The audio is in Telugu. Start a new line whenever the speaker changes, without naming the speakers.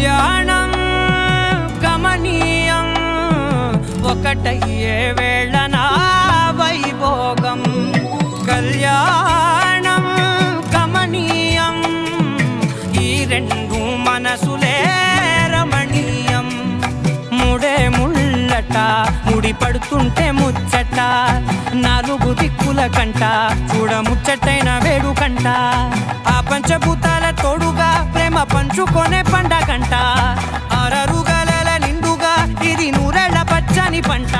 కళ్యాణం గమనీయం ఒకటయ్యే వేళ నా వైభోగం. కళ్యాణం గమనీయం ఈ రెండు మనసులే రమణీయం. ముడే ముళ్ళట ముడి పడుతుంటే ముచ్చట నాలుగు దిక్కుల కంట చూడ ముచ్చటైన వేడుకంట. ఆ పంచభూతాల తోడుగా ప్రేమ పంచుకొనే పండగంట. 6 గలల నిండుగా ఇది 100 ఏళ్ల పచ్చని పంట.